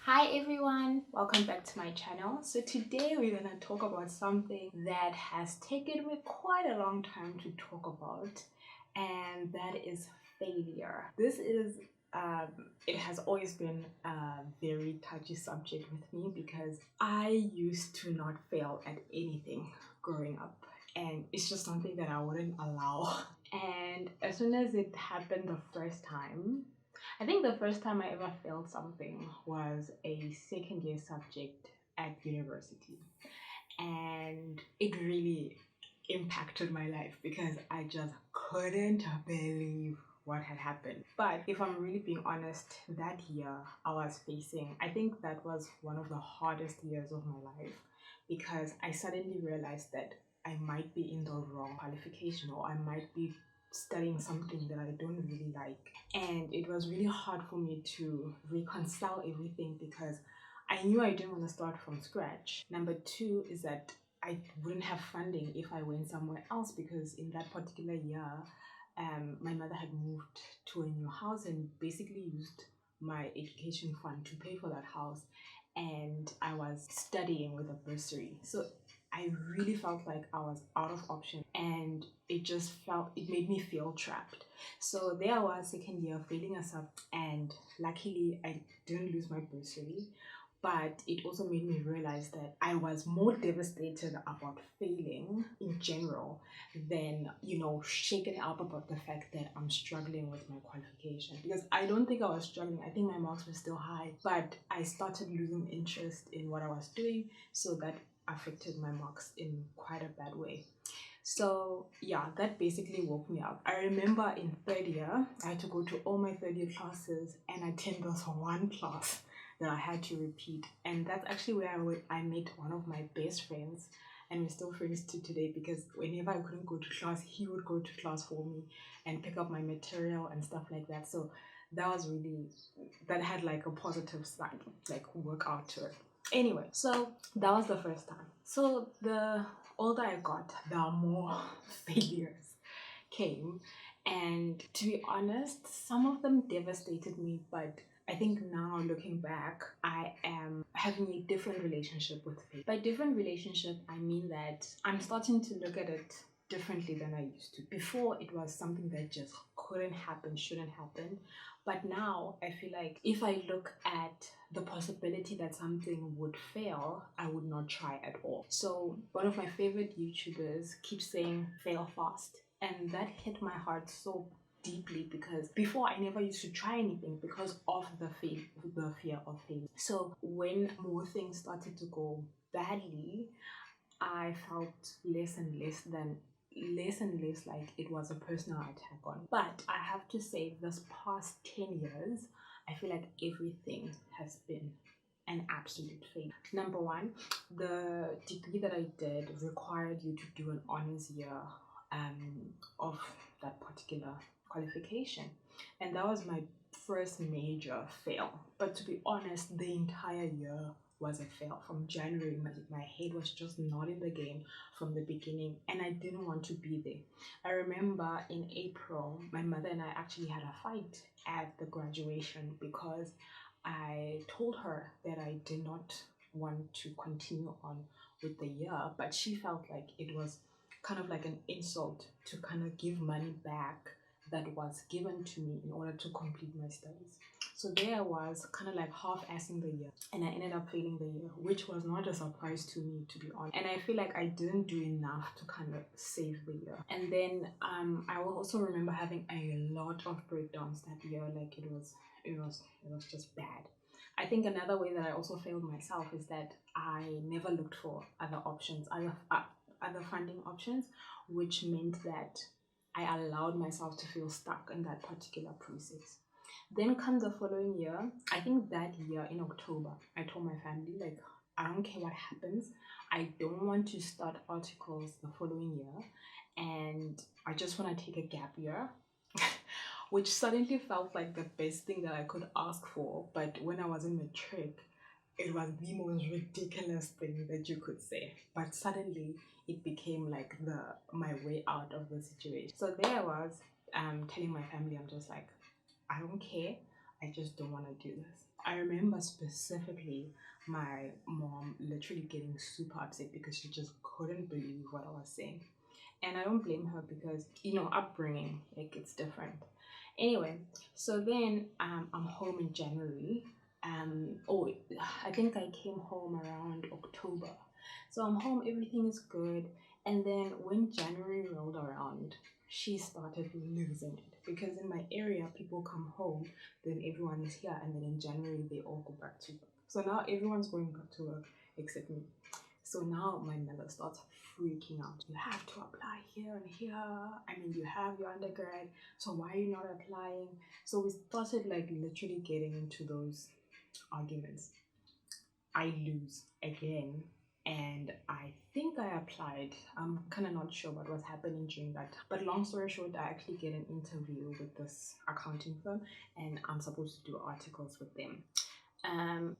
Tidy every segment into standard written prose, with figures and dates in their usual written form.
Hi everyone, welcome back to my channel. So today we're gonna talk about something that has taken me quite a long time to talk about, and that is failure. This is it has always been a very touchy subject with me because I used to not fail at anything growing up, and it's just something that I wouldn't allow. And as soon as it happened the first time, I think the first time I ever failed something was a second year subject at university. And it really impacted my life because I just couldn't believe what had happened. But if I'm really being honest, that year I was facing, I think that was one of the hardest years of my life because I suddenly realized that I might be in the wrong qualification, or I might be studying something that I don't really like. And it was really hard for me to reconcile everything because I knew I didn't want to start from scratch. Number two is that I wouldn't have funding if I went somewhere else, because in that particular year, my mother had moved to a new house and basically used my education fund to pay for that house, and I was studying with a bursary. So I really felt like I was out of option, and it made me feel trapped. So there I was, second year, failing a sub, and luckily I didn't lose my bursary. But it also made me realize that I was more devastated about failing in general than, shaken up about the fact that I'm struggling with my qualification. Because I don't think I was struggling. I think my marks were still high, but I started losing interest in what I was doing. So that affected my marks in quite a bad way. So yeah, that basically woke me up. I remember in third year, I had to go to all my third year classes and attend this one class that I had to repeat. And that's actually where I met one of my best friends, and we're still friends to today, because whenever I couldn't go to class, he would go to class for me and pick up my material and stuff like that. So that had like a positive side, like work out to it. Anyway, so that was the first time. So the older I got, the more failures came. And to be honest, some of them devastated me, but I think now looking back, I am having a different relationship with faith. By different relationship, I mean that I'm starting to look at it differently than I used to. Before, it was something that just couldn't happen, shouldn't happen. But now I feel like if I look at the possibility that something would fail, I would not try at all. So one of my favorite YouTubers keeps saying fail fast, and that hit my heart so deeply, because before I never used to try anything because of the fear of failure. So when more things started to go badly, I felt less and less like it was a personal attack on. But I have to say, this past 10 years, I feel like everything has been an absolute failure. Number one, the degree that I did required you to do an honors year of that particular qualification, and that was my first major fail. But to be honest, the entire year was a fail. From January, my head was just not in the game from the beginning, and I didn't want to be there. I remember in April, my mother and I actually had a fight at the graduation because I told her that I did not want to continue on with the year, but she felt like it was kind of like an insult to kind of give money back that was given to me in order to complete my studies. So there I was, kind of like half-assing the year, and I ended up failing the year, which was not a surprise to me, to be honest. And I feel like I didn't do enough to kind of save the year. And then I will also remember having a lot of breakdowns that year. Like it was just bad. I think another way that I also failed myself is that I never looked for other options, other funding options, which meant that I allowed myself to feel stuck in that particular process. Then come the following year, I think that year in October, I told my family, like, I don't care what happens. I don't want to start articles the following year, and I just want to take a gap year. Which suddenly felt like the best thing that I could ask for. But when I was in matric, it was the most ridiculous thing that you could say. But suddenly it became like my way out of the situation. So there I was, telling my family, I'm just like, I don't care, I just don't want to do this. I remember specifically my mom literally getting super upset because she just couldn't believe what I was saying. And I don't blame her because, upbringing, like it's different. Anyway, so then I'm home in January. Oh, I think I came home around October. So I'm home, everything is good. And then when January rolled around, she started losing it because in my area, people come home, then everyone is here, and then in January, they all go back to work. So now everyone's going back to work except me. So now my mother starts freaking out. You have to apply here and here. I mean, you have your undergrad, so why are you not applying? So we started like literally getting into those arguments. I lose again, and I think I applied. I'm kind of not sure what was happening during that time. But long story short, I actually get an interview with this accounting firm, and I'm supposed to do articles with them.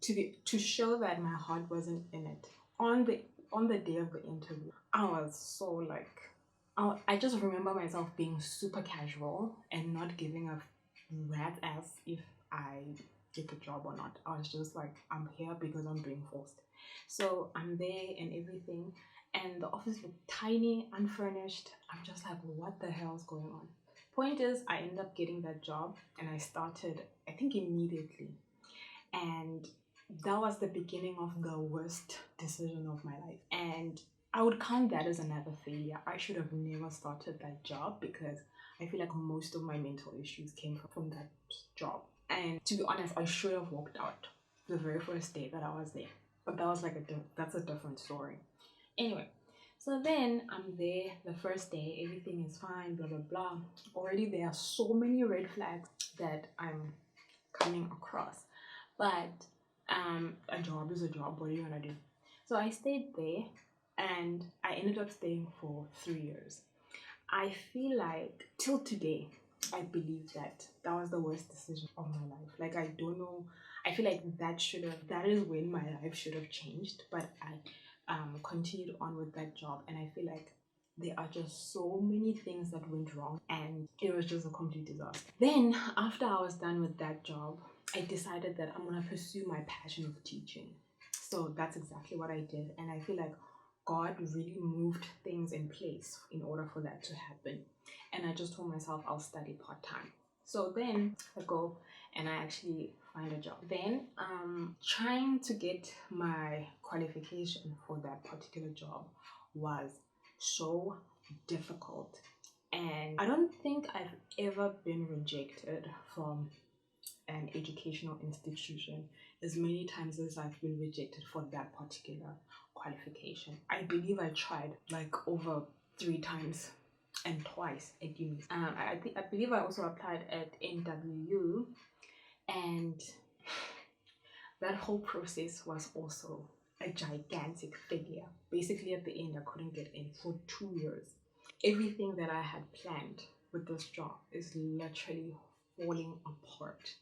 To show that my heart wasn't in it. On the day of the interview, I was so like, I just remember myself being super casual and not giving a rat's ass if I get the job or not. I was just like, I'm here because I'm being forced. So I'm there and everything, and the office looked tiny, unfurnished. I'm just like, what the hell is going on? Point is, I ended up getting that job and I started, I think, immediately. And that was the beginning of the worst decision of my life. And I would count that as another failure. I should have never started that job because I feel like most of my mental issues came from that job. And to be honest, I should have walked out the very first day that I was there. But that was like that's a different story. Anyway, so then I'm there the first day, everything is fine, blah blah blah. Already there are so many red flags that I'm coming across. But a job is a job. What are you gonna do? So I stayed there, and I ended up staying for 3 years. I feel like till today, I believe that was the worst decision of my life. Like I don't know. I feel like that is when my life should have changed. But I continued on with that job, and I feel like there are just so many things that went wrong, and it was just a complete disaster. Then after I was done with that job, I decided that I'm gonna pursue my passion of teaching. So that's exactly what I did, and I feel like God really moved things in place in order for that to happen. And I just told myself I'll study part time. So then I go and I actually find a job. Then trying to get my qualification for that particular job was so difficult. And I don't think I've ever been rejected from an educational institution as many times as I've been rejected for that particular qualification. I believe I tried like over 3 times and twice at uni. I believe I also applied at NWU, and that whole process was also a gigantic failure. Basically, at the end, I couldn't get in for 2 years. Everything that I had planned with this job is literally falling apart,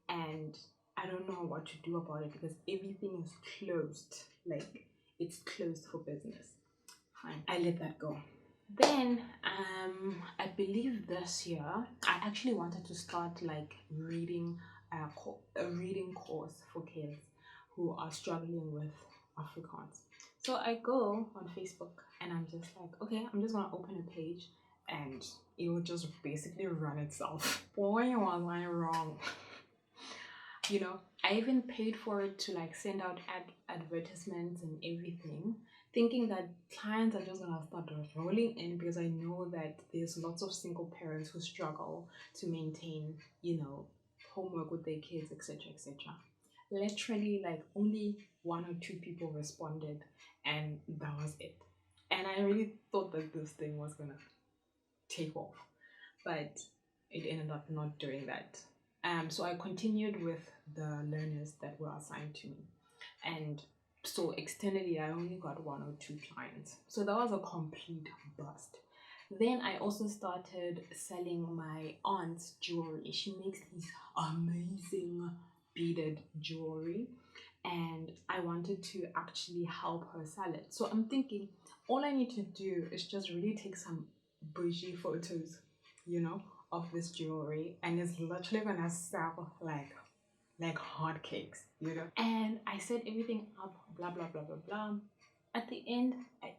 and I don't know what to do about it because everything is closed. Like it's closed for business. Fine, I let that go. Then I believe this year I actually wanted to start like reading a reading course for kids who are struggling with Afrikaans. So I go on Facebook and I'm just like, okay, I'm just gonna open a page and it will just basically run itself. Boy, was I wrong. I even paid for it to like send out advertisements and everything, thinking that clients are just gonna start rolling in because I know that there's lots of single parents who struggle to maintain, homework with their kids, etc., etc. Literally, like only 1 or 2 people responded, and that was it. And I really thought that this thing was gonna take off, but it ended up not doing that. So I continued with the learners that were assigned to me, and so externally I only got 1 or 2 clients. So that was a complete bust. Then I also started selling my aunt's jewelry. She makes these amazing beaded jewelry, and I wanted to actually help her sell it. So I'm thinking all I need to do is just really take some bougie photos, of this jewelry, and it's literally gonna sell like like hotcakes, you know. And I set everything up, blah blah blah blah blah. At the end,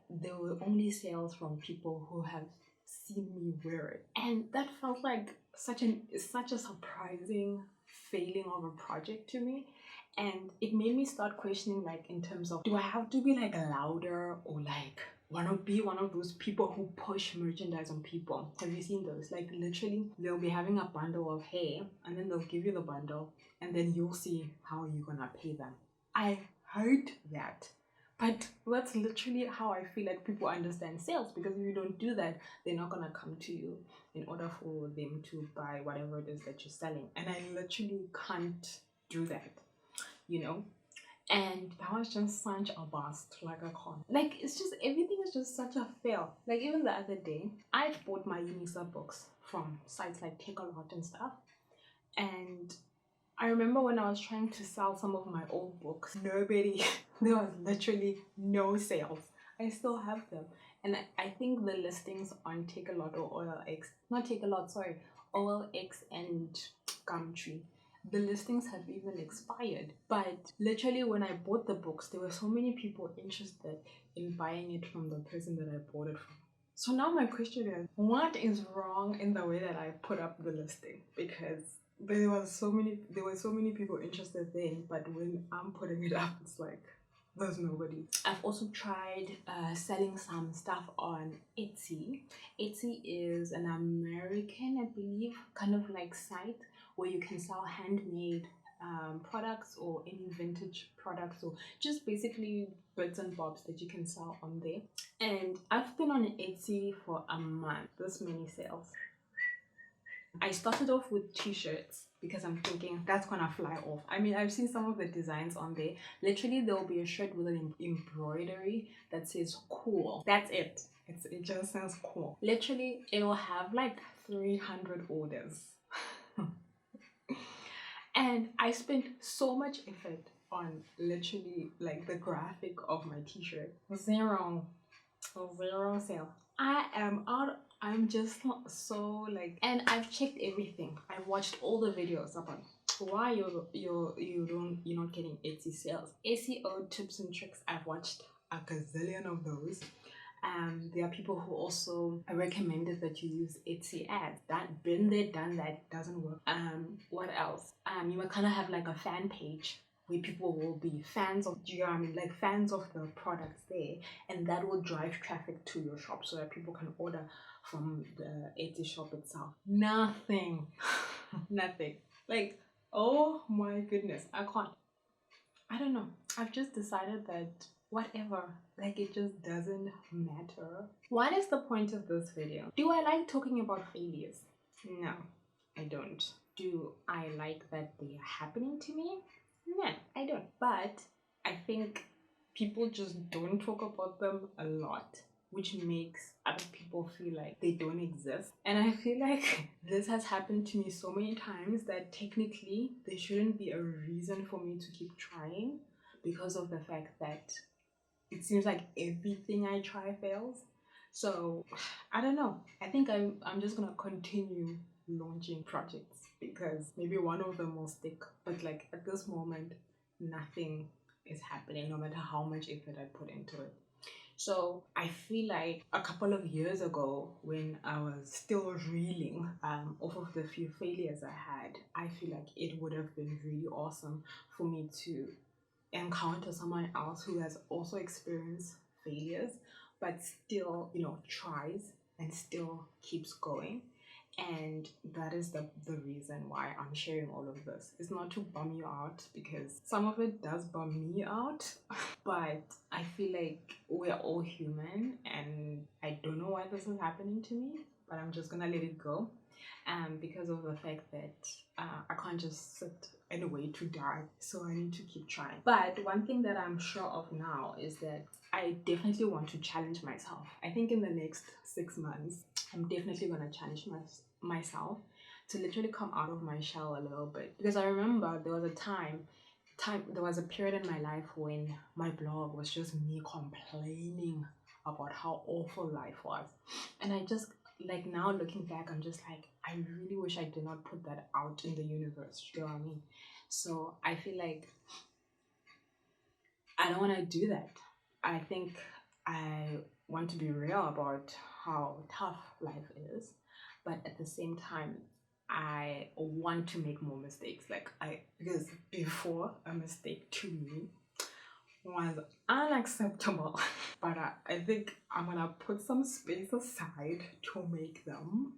there were only sales from people who have seen me wear it, and that felt like such a surprising failing of a project to me. And it made me start questioning, like, in terms of, do I have to be like louder, or like want to be one of those people who push merchandise on people? Have you seen those? Like, literally, they'll be having a bundle of hair, and then they'll give you the bundle, and then you'll see how you're gonna pay them. I hate that. But that's literally how I feel like people understand sales, because if you don't do that, they're not gonna come to you in order for them to buy whatever it is that you're selling. And I literally can't do that, you know. And that was just such a bust, like a con. Like, it's just, everything is just such a fail. Like, even the other day, I bought my Unisa books from sites like Take a Lot and stuff. And I remember when I was trying to sell some of my old books, nobody, there was literally no sales. I still have them. And I think the listings on Take a Lot or OLX, not Take a Lot, sorry, OLX and Gumtree, the listings have even expired. But literally, when I bought the books, there were so many people interested in buying it from the person that I bought it from. So now my question is, what is wrong in the way that I put up the listing? Because there were so many people interested then, but when I'm putting it up, it's like there's nobody. I've also tried selling some stuff on Etsy. Etsy is an American, I believe, kind of like site where you can sell handmade products, or any vintage products, or just basically bits and bobs that you can sell on there. And I've been on Etsy for a month. This many sales. I started off with t-shirts because I'm thinking that's gonna fly off. I mean, I've seen some of the designs on there. Literally, there will be a shirt with an embroidery that says cool. That's it. It just says cool. Literally, it will have like 300 orders. And I spent so much effort on literally like the graphic of my t-shirt. Zero sale. I'm just so like, and I've checked everything. I've watched all the videos about why you're not getting Etsy sales. SEO tips and tricks. I've watched a gazillion of those. There are people who also recommended that you use Etsy ads. That, been there, done that, doesn't work. What else? You might kind of have like a fan page where people will be fans of, do you know what I mean, like fans of the products there, and that will drive traffic to your shop so that people can order from the Etsy shop itself. Nothing. Nothing. Like, oh my goodness, I don't know. I've just decided that whatever, like, it just doesn't matter. What is the point of this video? Do I like talking about failures? No, I don't. Do I like that they are happening to me? No, I don't. But I think people just don't talk about them a lot, which makes other people feel like they don't exist. And I feel like this has happened to me so many times that technically there shouldn't be a reason for me to keep trying, because of the fact that it seems like everything I try fails. So I don't know. I think I'm just gonna continue launching projects, because maybe one of them will stick. But like, at this moment, nothing is happening, no matter how much effort I put into it. So I feel like a couple of years ago, when I was still reeling off of the few failures I had, I feel like it would have been really awesome for me to encounter someone else who has also experienced failures, but still, you know, tries and still keeps going. And that is the reason why I'm sharing all of this. It's not to bum you out, because some of it does bum me out, but I feel like we're all human, and I don't know why this is happening to me, but I'm just gonna let it go. Because of the fact that I can't just sit and wait to die, so I need to keep trying. But one thing that I'm sure of now is that I definitely want to challenge myself. I think in the next 6 months, I'm definitely going to challenge myself to literally come out of my shell a little bit. Because I remember there was there was a period in my life when my blog was just me complaining about how awful life was. And I just, like, now looking back, I'm just like, I really wish I did not put that out in the universe. You know what I mean? So I feel like I don't want to do that. I think I want to be real about how tough life is, but at the same time, I want to make more mistakes. Because before, a mistake to me was unacceptable. But I think I'm gonna put some space aside to make them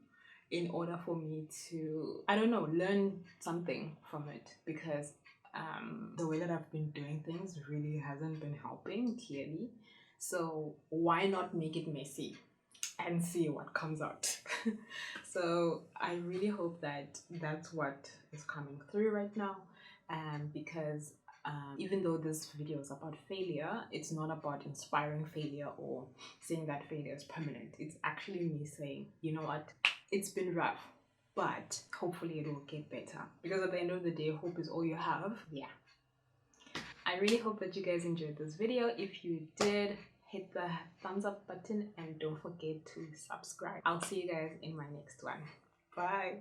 in order for me to, I don't know, learn something from it, because the way that I've been doing things really hasn't been helping, clearly. So why not make it messy and see what comes out? So I really hope that that's what is coming through right now, because even though this video is about failure, it's not about inspiring failure or saying that failure is permanent. It's actually me saying, you know what, it's been rough, but hopefully it will get better. Because at the end of the day, hope is all you have. Yeah. I really hope that you guys enjoyed this video. If you did, hit the thumbs up button and don't forget to subscribe. I'll see you guys in my next one. Bye.